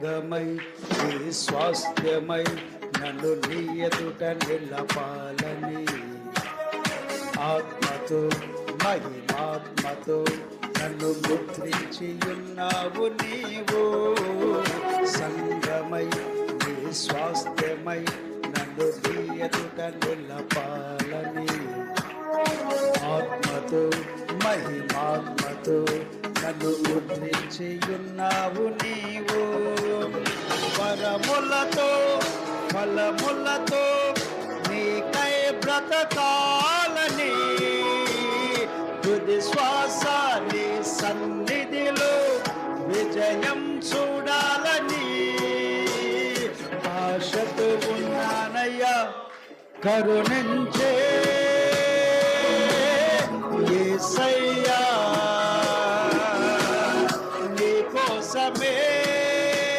సంగమై నీ స్వాస్థ్యమై నన్ను నీ ఎదుట నిలపాలని ఆత్మతో మహిమాత్మతో నన్ను ముద్రించి ఉన్నావు నీవు సంగమై నీ స్వాస్థ్యమై నన్ను నీ ఎదుట నిలపాలని ఆత్మతో మహిమాత్మతో నన్ను ముద్రించి ఉన్నావు నీవు వరములతో ఫలములతో నీకై బ్రతకాలని తుది శ్వాస నీ సన్నిధిలో విజయం చూడాలని ఆశతో ఉన్నానయ్యా కరుణించే యేసయ్యా